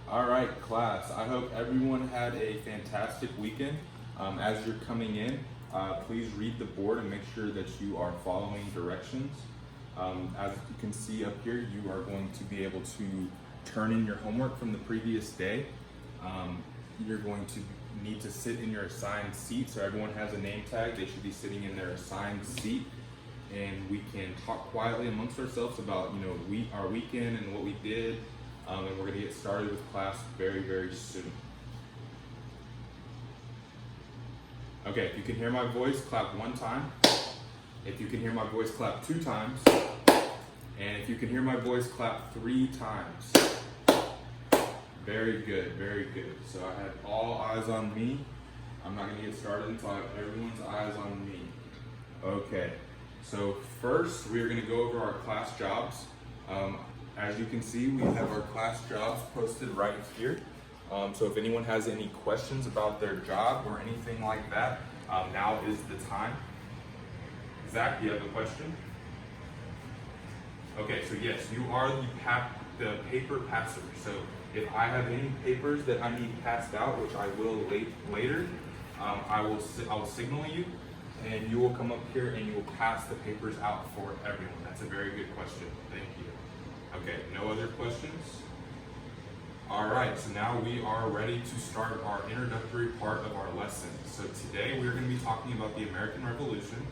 All right, class. I hope everyone had a fantastic weekend. As you're coming in, please read the board and make sure that you are following directions. As you can see up here, you are going to be able to turn in your homework from the previous day. You're going to need to sit in your assigned seat. So everyone has a name tag. They should be sitting in their assigned seat. And we can talk quietly amongst ourselves about, our weekend and what we did. And we're going to get started with class very, very soon. Okay, if you can hear my voice, clap one time. If you can hear my voice, clap 2 times. And if you can hear my voice, clap 3 times. Very good, very good. So I have all eyes on me. I'm not going to get started until I have everyone's eyes on me. Okay, so first we're going to go over our class jobs. As you can see, we have our class jobs posted right here. So if anyone has any questions about their job or anything like that, now is the time. Zach, do you have a question? Okay, so yes, you are the paper passer. So if I have any papers that I need passed out, which I will later, I will signal you, and you will come up here and you will pass the papers out for everyone. That's a very good question. Thank you. Okay, no other questions? All right, so now we are ready to start our introductory part of our lesson. So today we're going to be talking about the American Revolution.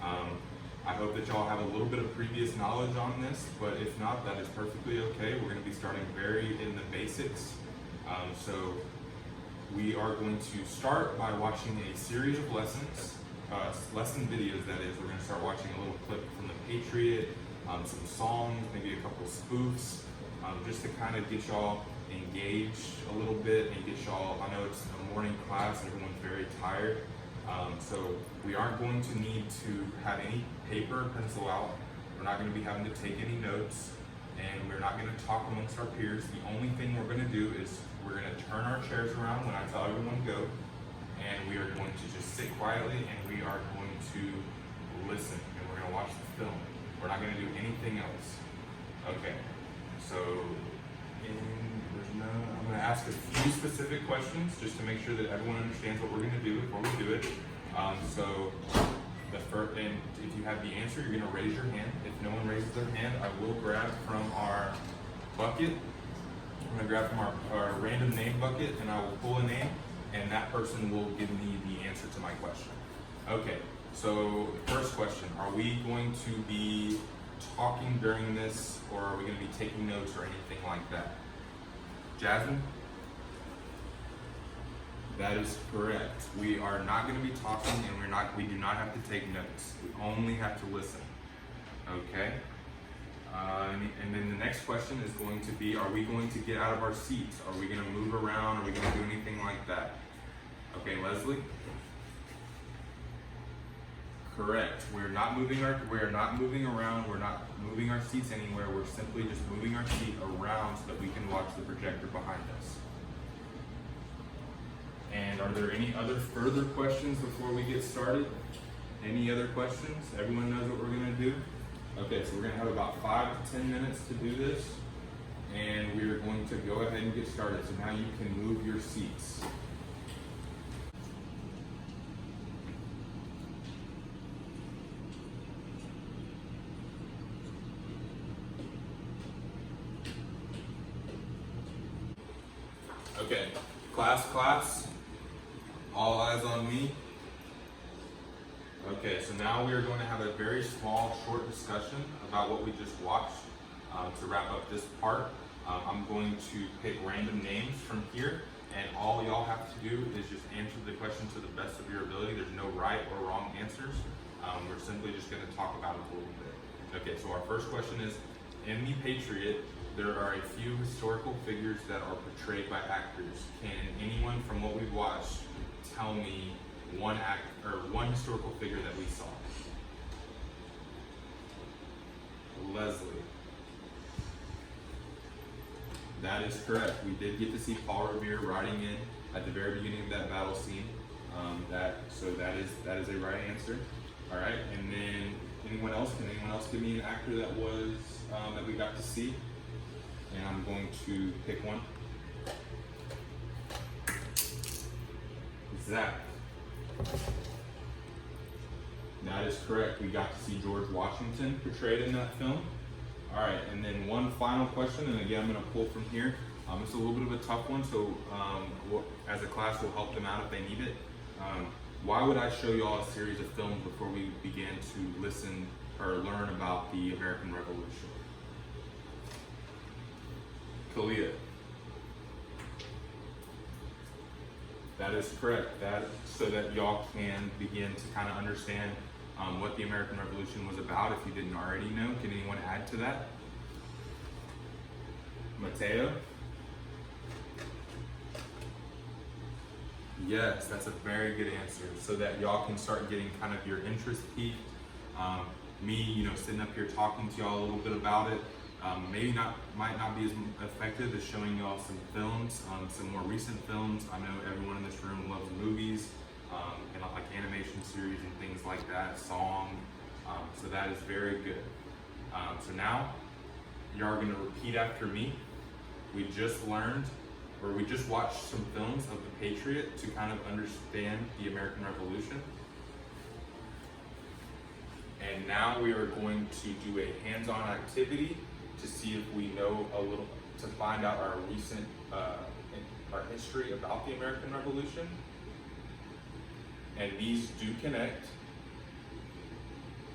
I hope that y'all have a little bit of previous knowledge on this, but if not, that is perfectly okay. We're going to be starting very in the basics. So we are going to start by watching a series of lessons, lesson videos that is. We're going to start watching a little clip from the Patriot, some songs, maybe a couple spoofs, just to kind of get y'all engaged a little bit and get y'all, I know it's a morning class, everyone's very tired, so we aren't going to need to have any paper and pencil out. We're not going to be having to take any notes, and we're not going to talk amongst our peers. The only thing we're going to do is we're going to turn our chairs around when I tell everyone to go, and we are going to just sit quietly and we are going to listen, and we're going to watch the film. We're not going to do anything else. Okay, so I'm going to ask a few specific questions just to make sure that everyone understands what we're going to do before we do it. So the first, and if you have the answer, you're going to raise your hand. If no one raises their hand, I will grab from our bucket. I'm going to grab from our random name bucket, and I will pull a name, and that person will give me the answer to my question. Okay, so first question, are we going to be talking during this, or are we going to be taking notes or anything like that? Jasmine? That is correct. We are not going to be talking, and we do not have to take notes. We only have to listen. Okay? And then the next question is going to be, are we going to get out of our seats? Are we going to move around? Are we going to do anything like that? Okay, Leslie? Correct. We're not moving around. We're not moving our seats anywhere. We're simply just moving our seat around so that we can watch the projector behind us. And are there any other further questions before we get started? Any other questions? Everyone knows what we're going to do? Okay, so we're going to have about 5 to 10 minutes to do this, and we are going to go ahead and get started. So now you can move your seats. Okay, class, all eyes on me. Okay, so now we are going to have a very small, short discussion about what we just watched. To wrap up this part, I'm going to pick random names from here, and all y'all have to do is just answer the question to the best of your ability. There's no right or wrong answers. We're simply just going to talk about it a little bit. Okay, so our first question is, in the Patriot, there are a few historical figures that are portrayed by actors. Can anyone from what we've watched tell me one historical figure that we saw? Leslie. That is correct. We did get to see Paul Revere riding in at the very beginning of that battle scene. So that is a right answer. All right, and then anyone else? Can anyone else give me an actor that was that we got to see? And I'm going to pick one. Zach. That is correct. We got to see George Washington portrayed in that film. All right, and then one final question, and again, I'm going to pull from here. It's a little bit of a tough one, so as a class, we'll help them out if they need it. Why would I show you all a series of films before we began to listen or learn about the American Revolution? Kalia. That is correct. That so that y'all can begin to kind of understand what the American Revolution was about if you didn't already know. Can anyone add to that? Mateo? Yes, that's a very good answer. So that y'all can start getting kind of your interest peaked. Me, sitting up here talking to y'all a little bit about it, might not be as effective as showing y'all some films, some more recent films. I know everyone in this room loves movies, and like animation series and things like that, song. So that is very good. So now, y'all are gonna repeat after me. We just watched some films of The Patriot to kind of understand the American Revolution. And now we are going to do a hands-on activity to see if we know a little, to find out our recent, our history about the American Revolution. And these do connect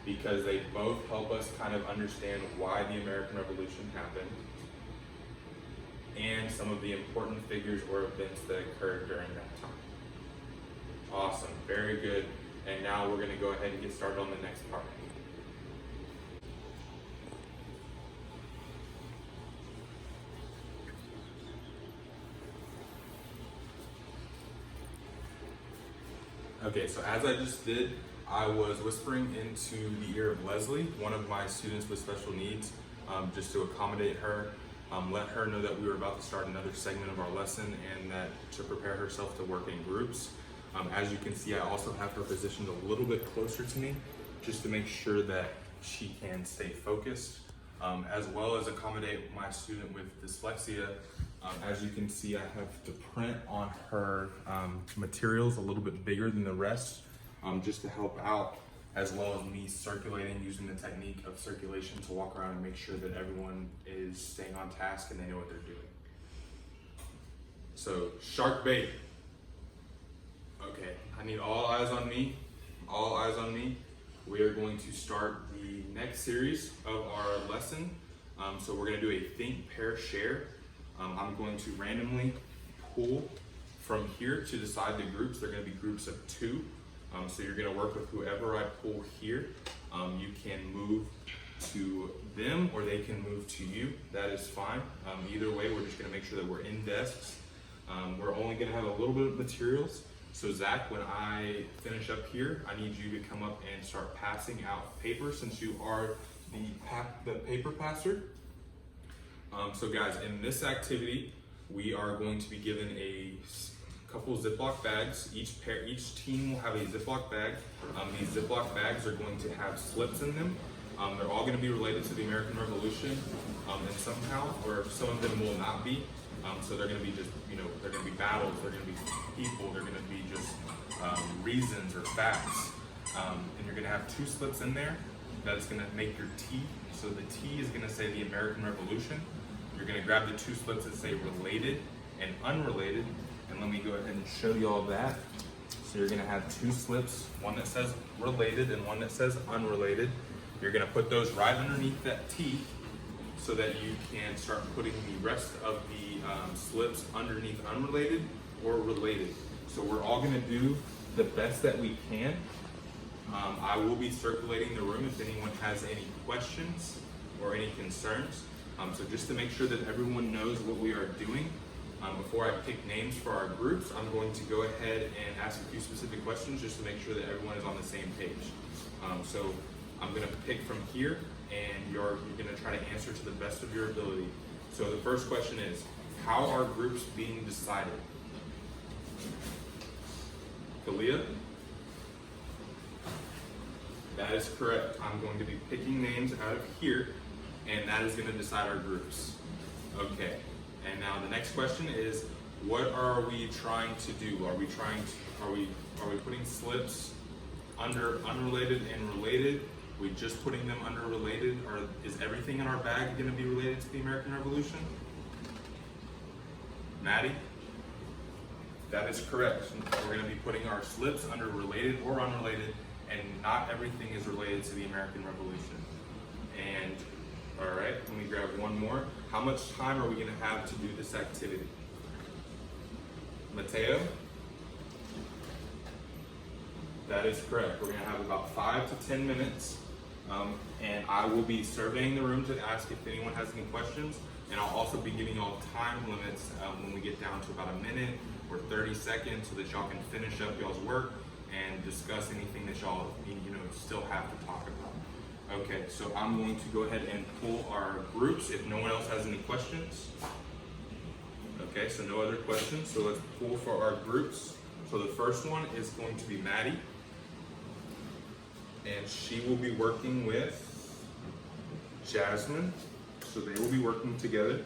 because they both help us kind of understand why the American Revolution happened and some of the important figures or events that occurred during that time. Awesome, very good. And now we're gonna go ahead and get started on the next part. Okay, so as I just did, I was whispering into the ear of Leslie, one of my students with special needs, just to accommodate her, let her know that we were about to start another segment of our lesson and that to prepare herself to work in groups. As you can see, I also have her positioned a little bit closer to me, just to make sure that she can stay focused, as well as accommodate my student with dyslexia. As you can see, I have the print on her materials a little bit bigger than the rest, just to help out, as well as me circulating, using the technique of circulation to walk around and make sure that everyone is staying on task and they know what they're doing. So, shark bait. Okay, I need all eyes on me. All eyes on me. We are going to start the next series of our lesson. So we're going to do a think, pair, share. I'm going to randomly pull from here to decide the groups. They're going to be groups of 2. So you're going to work with whoever I pull here. You can move to them or they can move to you. That is fine. Either way, we're just going to make sure that we're in desks. We're only going to have a little bit of materials. So Zach, when I finish up here, I need you to come up and start passing out paper since you are the paper passer. So guys, in this activity, we are going to be given a couple Ziploc bags. Each team will have a Ziploc bag. These Ziploc bags are going to have slips in them. They're all going to be related to the American Revolution, and somehow, or some of them will not be. So they're going to be just, they're going to be battles, they're going to be people, they're going to be just reasons or facts. And you're going to have 2 slips in there that is going to make your T. So the T is going to say the American Revolution. You're going to grab the 2 slips that say related and unrelated. And let me go ahead and show you all that. So you're going to have 2 slips, one that says related and one that says unrelated. You're going to put those right underneath that T so that you can start putting the rest of the slips underneath unrelated or related. So we're all going to do the best that we can. I will be circulating the room if anyone has any questions or any concerns. So just to make sure that everyone knows what we are doing, before I pick names for our groups, I'm going to go ahead and ask a few specific questions just to make sure that everyone is on the same page. So I'm going to pick from here, and you're going to try to answer to the best of your ability. So the first question is, how are groups being decided? Kalia? That is correct. I'm going to be picking names out of here, and that is going to decide our groups. Okay. And now the next question is, what are we trying to do? Are we putting slips under unrelated and related? Are we just putting them under related, or is everything in our bag going to be related to the American Revolution? Maddie? That is correct. We're going to be putting our slips under related or unrelated, and not everything is related to the American Revolution. And all right, let me grab one more. How much time are we going to have to do this activity? Mateo? That is correct. We're going to have about 5 to 10 minutes, and I will be surveying the room to ask if anyone has any questions, and I'll also be giving y'all time limits when we get down to about a minute or 30 seconds so that y'all can finish up y'all's work and discuss anything that y'all still have to talk about. Okay, so I'm going to go ahead and pull our groups if no one else has any questions. Okay, so no other questions, so let's pull for our groups. So the first one is going to be Maddie, and she will be working with Jasmine, so they will be working together.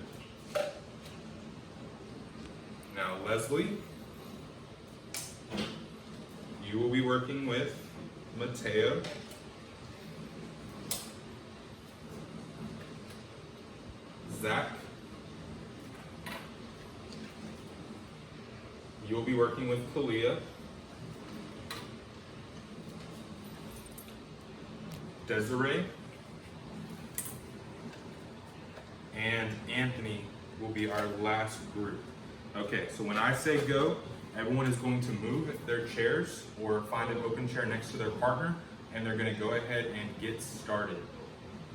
Now Leslie, you will be working with Mateo. Zach, you'll be working with Kalia. Desiree and Anthony will be our last group. Okay, so when I say go, everyone is going to move their chairs or find an open chair next to their partner, and they're going to go ahead and get started.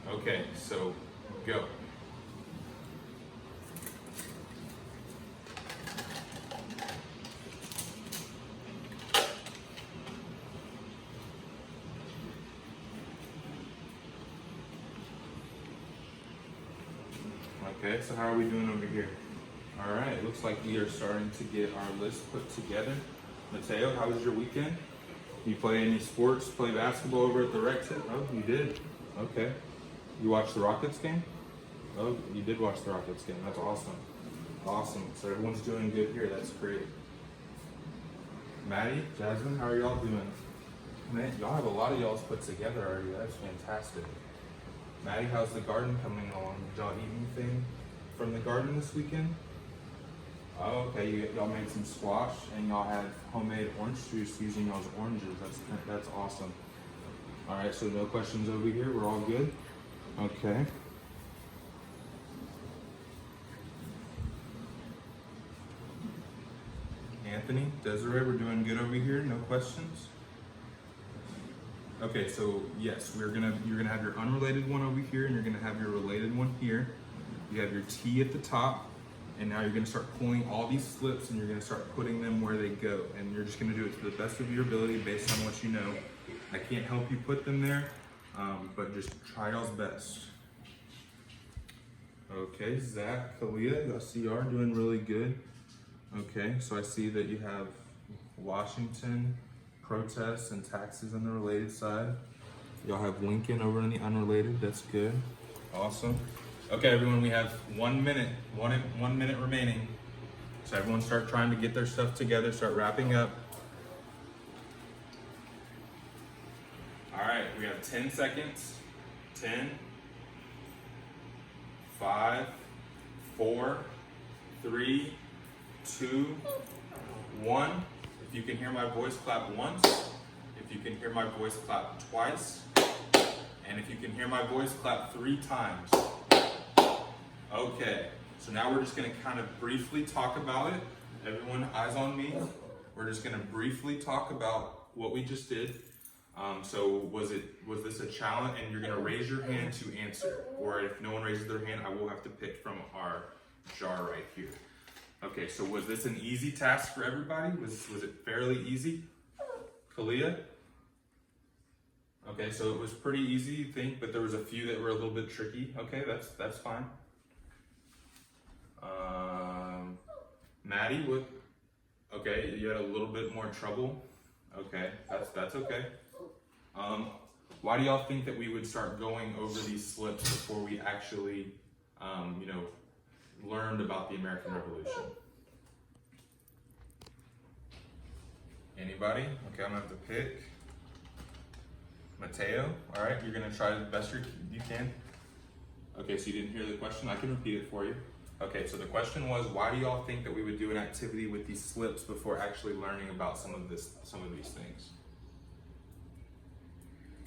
Okay, so go. Okay, so how are we doing over here? All right, looks like we are starting to get our list put together. Mateo, how was your weekend? You play any sports? Play basketball over at the rec center? Oh, you did? Okay. You watched the Rockets game? Oh, you did watch the Rockets game. That's awesome. Awesome. So everyone's doing good here. That's great. Maddie, Jasmine, how are y'all doing? Man, y'all have a lot of y'all's put together already. That's fantastic. Maddie, how's the garden coming along? Did y'all eat anything from the garden this weekend? Oh, okay, y'all made some squash and y'all had homemade orange juice using y'all's oranges. That's awesome. All right, so no questions over here. We're all good? Okay. Anthony, Desiree, we're doing good over here. No questions? Okay, so yes, you're gonna have your unrelated one over here, and you're gonna have your related one here. You have your T at the top, and now you're gonna start pulling all these slips, and you're gonna start putting them where they go, and you're just gonna do it to the best of your ability based on what you know. I can't help you put them there, but just try y'all's best. Okay, Zach, Kalia, I see you are doing really good. Okay, so I see that you have Washington, protests and taxes on the related side. Y'all have Lincoln over on the unrelated. That's good. Awesome. Okay, everyone, we have 1 minute, one minute remaining. So everyone start trying to get their stuff together, start wrapping up. All right, we have 10 seconds. 10, 5, 4, 3, 2, 1. If you can hear my voice, clap once. If you can hear my voice, clap twice. And if you can hear my voice, clap 3 times. Okay, so now we're just gonna kind of briefly talk about it. Everyone, eyes on me. We're just gonna briefly talk about what we just did. So was this a challenge? And you're gonna raise your hand to answer. Or if no one raises their hand, I will have to pick from our jar right here. Okay, so was this an easy task for everybody? Was it fairly easy? Kalia? Okay, so it was pretty easy, you think, but there was a few that were a little bit tricky. Okay, that's fine. Maddie, what? Okay, you had a little bit more trouble. Okay, that's okay. Why do y'all think that we would start going over these slips before we actually, learned about the American Revolution? Anybody? Okay, I'm gonna have to pick. Mateo, all right, you're gonna try the best you can. Okay, so you didn't hear the question? I can repeat it for you. Okay, so the question was, why do y'all think that we would do an activity with these slips before actually learning about some of these things?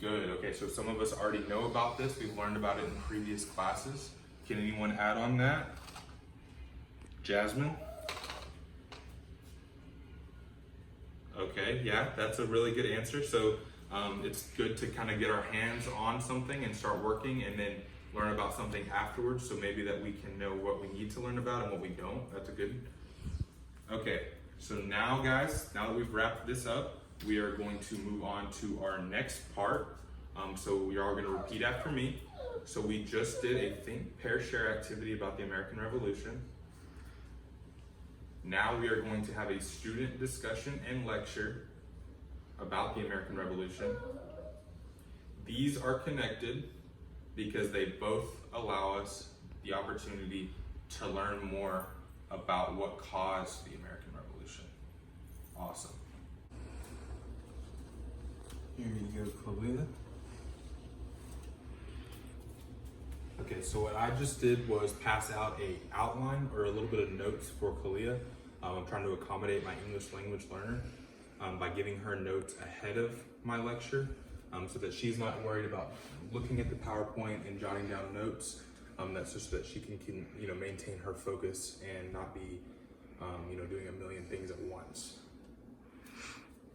Good, okay, so some of us already know about this. We've learned about it in previous classes. Can anyone add on that? Jasmine? Okay, yeah, that's a really good answer. So it's good to kind of get our hands on something and start working and then learn about something afterwards. So maybe that we can know what we need to learn about and what we don't. That's a good. Okay, so now guys, now that we've wrapped this up, we are going to move on to our next part. So we are going to repeat after me. So we just did a think, pair, share activity about the American Revolution. Now we are going to have a student discussion and lecture about the American Revolution. These are connected because they both allow us the opportunity to learn more about what caused the American Revolution. Awesome. Here you go, Kalila. Okay, so what I just did was pass out a outline or a little bit of notes for Kalia. I'm trying to accommodate my English language learner by giving her notes ahead of my lecture so that she's not worried about looking at the PowerPoint and jotting down notes. That's just so that she can maintain her focus and not be doing a million things at once.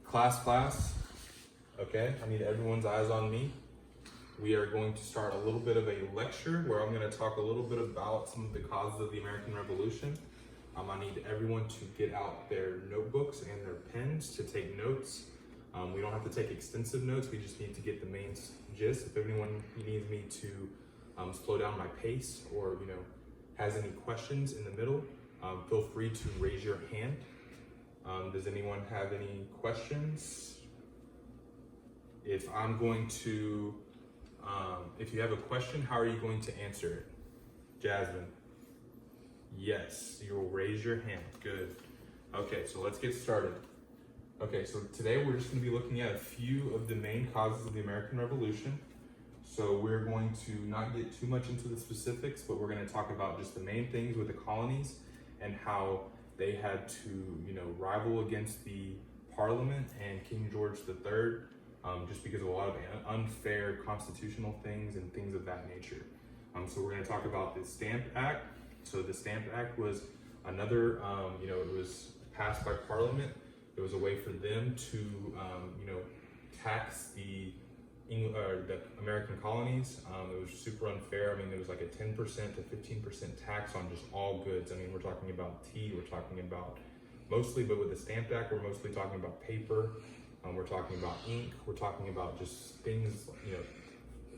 Class, okay, I need everyone's eyes on me. We are going to start a little bit of a lecture where I'm going to talk a little bit about some of the causes of the American Revolution. I need everyone to get out their notebooks and their pens to take notes. We don't have to take extensive notes, we just need to get the main gist. If anyone needs me to slow down my pace or has any questions in the middle, feel free to raise your hand. Does anyone have any questions? If I'm going to if you have a question, how are you going to answer it? Jasmine? Yes, you will raise your hand. Good. Okay, so let's get started. Okay, so today we're just going to be looking at a few of the main causes of the American Revolution. So we're going to not get too much into the specifics, but we're going to talk about just the main things with the colonies and how they had to, rival against the Parliament and King George III. Just because of a lot of unfair constitutional things and things of that nature. So we're going to talk about the Stamp Act. So the Stamp Act was another, it was passed by Parliament. It was a way for them to, tax the American colonies. It was super unfair. I mean, there was like a 10% to 15% tax on just all goods. I mean, we're talking about tea, we're talking about mostly, but with the Stamp Act, we're mostly talking about paper. We're talking about ink, we're talking about just things,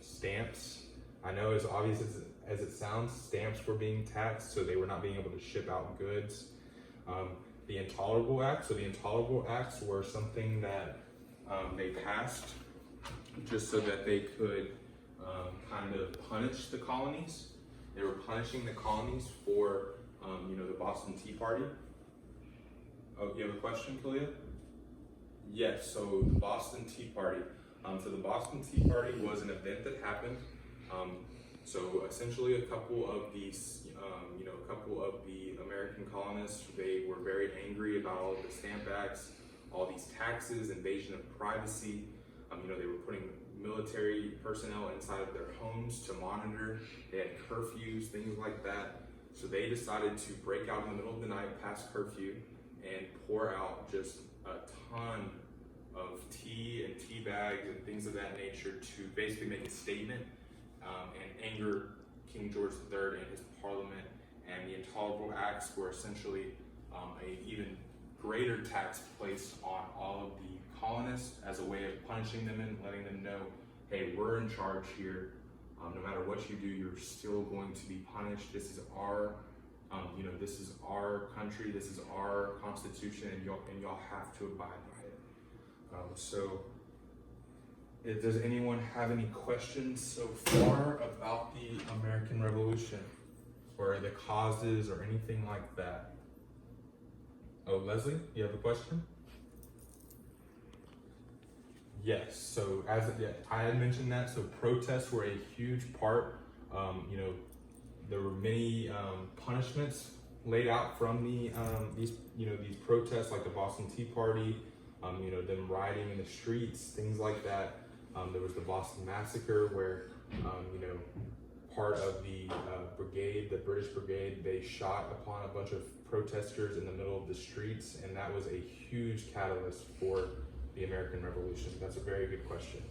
stamps. I know as obvious as it sounds, stamps were being taxed, so they were not being able to ship out goods. The Intolerable Act, so the Intolerable Acts were something that they passed just so that they could kind of punish the colonies. They were punishing the colonies for, the Boston Tea Party. Oh, you have a question, Kalia? Yes, so the Boston Tea Party. So the Boston Tea Party was an event that happened. So essentially a couple of these, a couple of the American colonists, they were very angry about all of the Stamp Acts, all these taxes, invasion of privacy. They were putting military personnel inside of their homes to monitor. They had curfews, things like that. So they decided to break out in the middle of the night past curfew and pour out just a ton of tea and tea bags and things of that nature to basically make a statement and anger King George III and his Parliament. And the Intolerable Acts were essentially a even greater tax placed on all of the colonists as a way of punishing them and letting them know, hey, we're in charge here. No matter what you do, you're still going to be punished. This is our this is our country, this is our constitution, and y'all have to abide by it. So, does anyone have any questions so far about the American Revolution? or the causes or anything like that? Oh, Leslie, you have a question? Yes, so I had mentioned that, so protests were a huge part. There were many punishments laid out from these protests, like the Boston Tea Party, them rioting in the streets, things like that. There was the Boston Massacre, where part of the brigade, the British brigade, they shot upon a bunch of protesters in the middle of the streets, and that was a huge catalyst for the American Revolution. That's a very good question.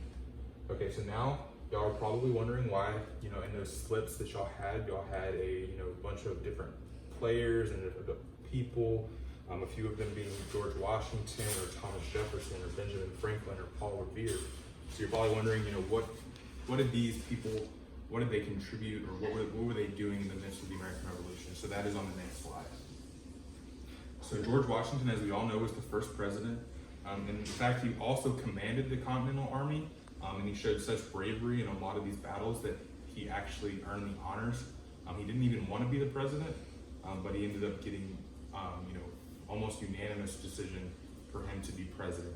Okay, so now y'all are probably wondering why, in those slips that y'all had a bunch of different players and people, a few of them being George Washington or Thomas Jefferson or Benjamin Franklin or Paul Revere. So you're probably wondering, what did these people, what did they contribute, or what were they doing in the midst of the American Revolution? So that is on the next slide. So George Washington, as we all know, was the first president. And in fact, he also commanded the Continental Army, and he showed such bravery in a lot of these battles that he actually earned the honors. He didn't even want to be the president, but he ended up getting, almost unanimous decision for him to be president.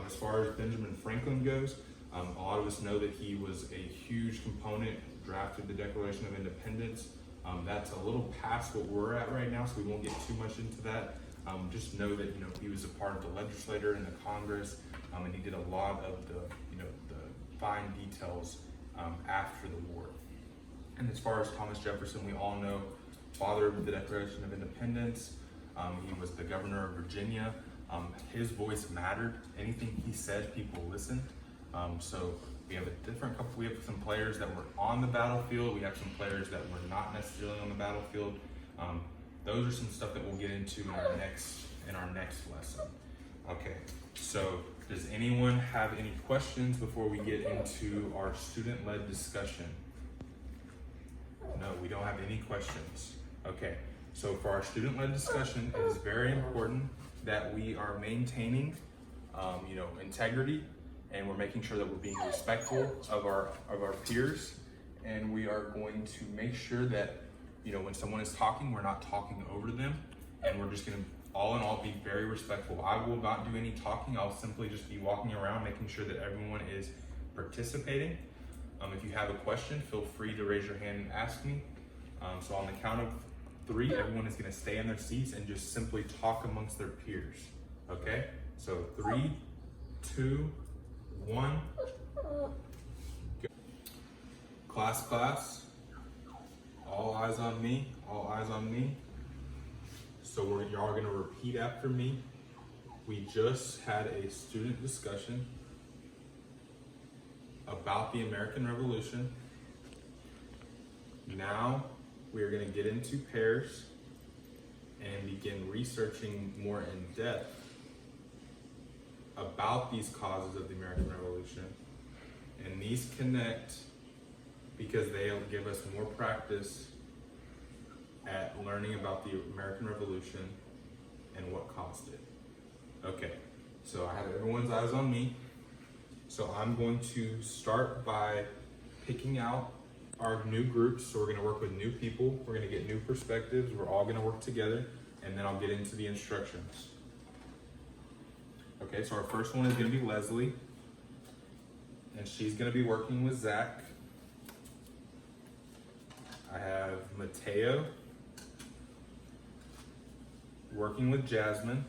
As far as Benjamin Franklin goes, a lot of us know that he was a huge component, drafted the Declaration of Independence. That's a little past what we're at right now, so we won't get too much into that. Just know that he was a part of the legislature and the Congress, and he did a lot of the fine details after the war. And as far as Thomas Jefferson, we all know, father of the Declaration of Independence. He was the governor of Virginia. His voice mattered. Anything he said, people listened. So we have we have some players that were on the battlefield. We have some players that were not necessarily on the battlefield. Those are some stuff that we'll get into in our next lesson. Okay, so does anyone have any questions before we get into our student-led discussion? No, we don't have any questions. Okay, so for our student-led discussion, it is very important that we are maintaining, integrity, and we're making sure that we're being respectful of our peers, and we are going to make sure that when someone is talking, we're not talking over them, and we're just going to all in all be very respectful. I will not do any talking. I'll simply just be walking around, making sure that everyone is participating. If you have a question, feel free to raise your hand and ask me. So on the count of 3, everyone is going to stay in their seats and just simply talk amongst their peers. Okay? So 3, 2, 1. Go. Class. All eyes on me. All eyes on me. So y'all are going to repeat after me. We just had a student discussion about the American Revolution. Now we are going to get into pairs and begin researching more in depth about these causes of the American Revolution. And these connect because they'll give us more practice at learning about the American Revolution and what caused it. Okay, so I have everyone's eyes on me. So I'm going to start by picking out our new groups. So we're going to work with new people. We're going to get new perspectives. We're all going to work together, and then I'll get into the instructions. Okay, so our first one is going to be Leslie, and she's going to be working with Zach. I have Mateo working with Jasmine.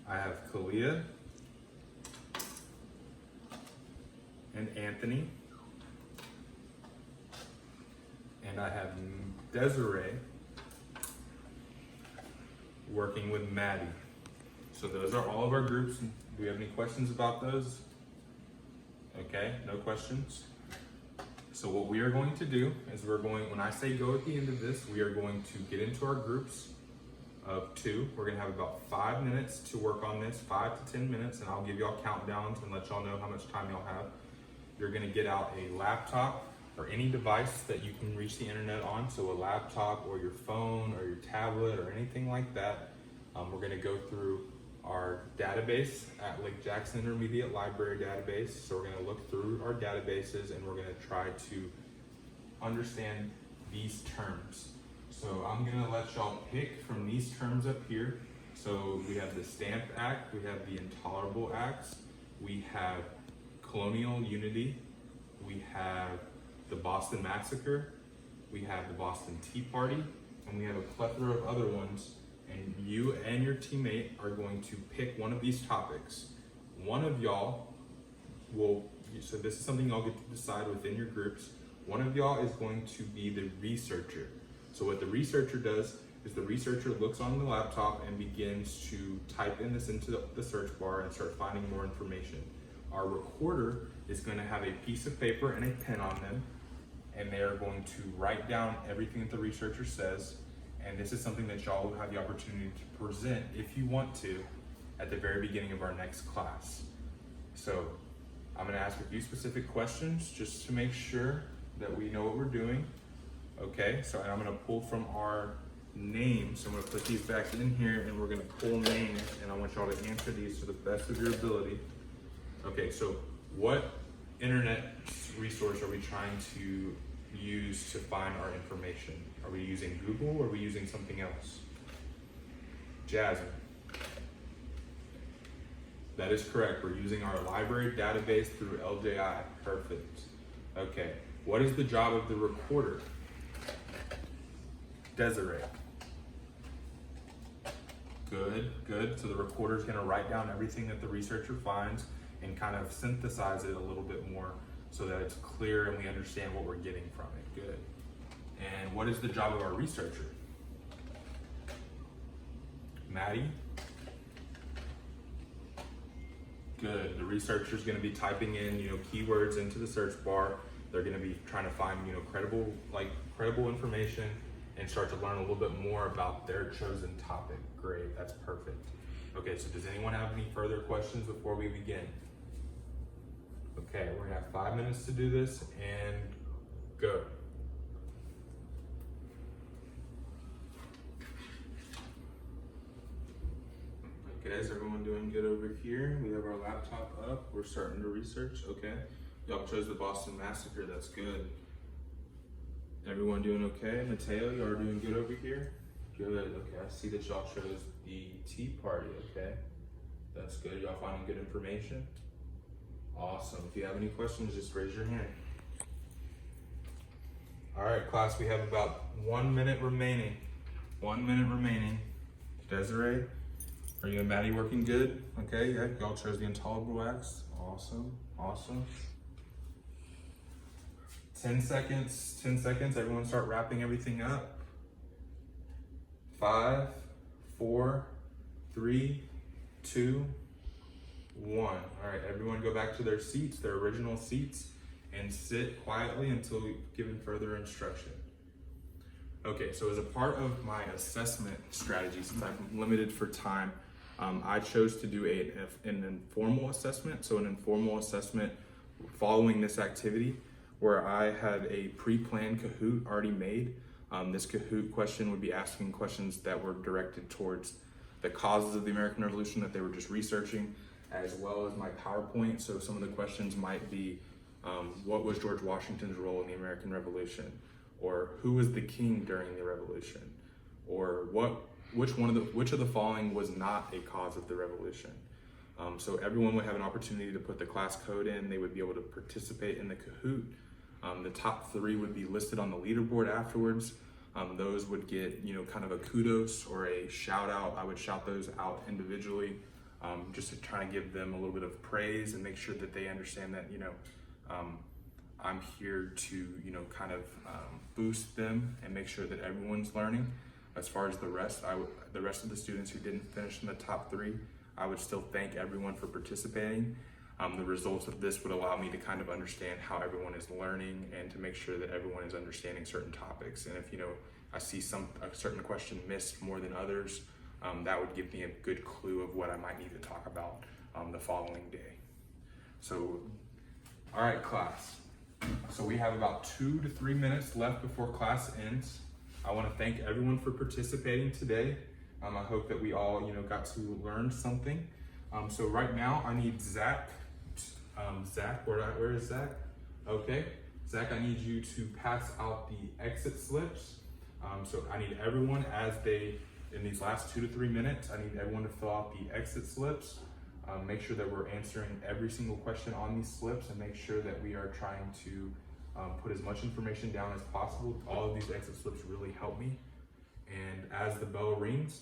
I have Kalia and Anthony. And I have Desiree working with Maddie. So those are all of our groups. Do we have any questions about those? Okay, no questions. So what we are going to do is when I say go at the end of this, we are going to get into our groups of 2. We're going to have about 5 minutes to work on this, 5 to 10 minutes, and I'll give y'all countdowns and let y'all know how much time y'all have. You're going to get out a laptop or any device that you can reach the internet on, so a laptop or your phone or your tablet or anything like that. We're going to go through our database at Lake Jackson Intermediate Library database. So we're gonna look through our databases and we're gonna try to understand these terms. So I'm gonna let y'all pick from these terms up here. So we have the Stamp Act, we have the Intolerable Acts, we have colonial unity, we have the Boston Massacre, we have the Boston Tea Party, and we have a plethora of other ones. And you and your teammate are going to pick one of these topics. One of y'all will, so this is something y'all get to decide within your groups. One of y'all is going to be the researcher. So what the researcher does is the researcher looks on the laptop and begins to type in this into the search bar and start finding more information. Our recorder is going to have a piece of paper and a pen on them, and they are going to write down everything that the researcher says. And this is something that y'all will have the opportunity to present, if you want to, at the very beginning of our next class. So I'm gonna ask a few specific questions just to make sure that we know what we're doing. Okay, so I'm gonna pull from our names. So I'm gonna put these back in here and we're gonna pull names, and I want y'all to answer these to the best of your ability. Okay, so what internet resource are we trying to use to find our information? Are we using Google or are we using something else? Jasmine. That is correct. We're using our library database through LJI. Perfect. Okay. What is the job of the recorder? Desiree. Good, good. So the recorder is going to write down everything that the researcher finds and kind of synthesize it a little bit more so that it's clear and we understand what we're getting from it. Good. And what is the job of our researcher? Maddie? Good. The researcher is going to be typing in, keywords into the search bar. They're going to be trying to find, credible information and start to learn a little bit more about their chosen topic. Great. That's perfect. Okay. So does anyone have any further questions before we begin? Okay. We're going to have 5 minutes to do this and go. Okay, is everyone doing good over here? We have our laptop up. We're starting to research. Okay. Y'all chose the Boston Massacre. That's good. Everyone doing okay? Mateo, y'all are doing good over here? Good. Okay, I see that y'all chose the Tea Party. Okay. That's good. Y'all finding good information? Awesome. If you have any questions, just raise your hand. All right, class, we have about 1 minute remaining. 1 minute remaining. Desiree? Are you and Maddie working good? Okay, yeah, y'all chose the Intolerable Acts. Awesome, awesome. 10 seconds, everyone start wrapping everything up. 5, 4, 3, 2, 1. All right, everyone go back to their seats, their original seats, and sit quietly until given further instruction. Okay, so as a part of my assessment strategy, since I'm limited for time, I chose to do an informal assessment. So an informal assessment following this activity where I had a pre-planned Kahoot already made. This Kahoot question would be asking questions that were directed towards the causes of the American Revolution that they were just researching, as well as my PowerPoint. So some of the questions might be, what was George Washington's role in the American Revolution? Or who was the king during the revolution? Or which of the following was not a cause of the revolution? So everyone would have an opportunity to put the class code in. They would be able to participate in the Kahoot. The top 3 would be listed on the leaderboard afterwards. Those would get, kind of a kudos or a shout out. I would shout those out individually, just to try to give them a little bit of praise and make sure that they understand that, I'm here to, kind of boost them and make sure that everyone's learning. As far as the rest of the students who didn't finish in the top 3, I would still thank everyone for participating. The results of this would allow me to kind of understand how everyone is learning and to make sure that everyone is understanding certain topics. And if, I see a certain question missed more than others, that would give me a good clue of what I might need to talk about the following day. So, all right, class. So we have about 2 to 3 minutes left before class ends. I want to thank everyone for participating today. I hope that we all, got to learn something. So right now I need Zach. Zach, where is Zach? Okay, Zach, I need you to pass out the exit slips. So I need everyone in these last 2 to 3 minutes, I need everyone to fill out the exit slips. Make sure that we're answering every single question on these slips, and make sure that we are trying to put as much information down as possible. All of these exit slips really help me. And as the bell rings,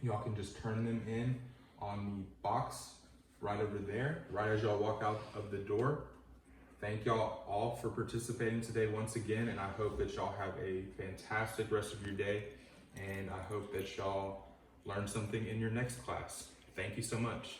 y'all can just turn them in on the box right over there, right as y'all walk out of the door. Thank y'all all for participating today once again, and I hope that y'all have a fantastic rest of your day, and I hope that y'all learn something in your next class. Thank you so much.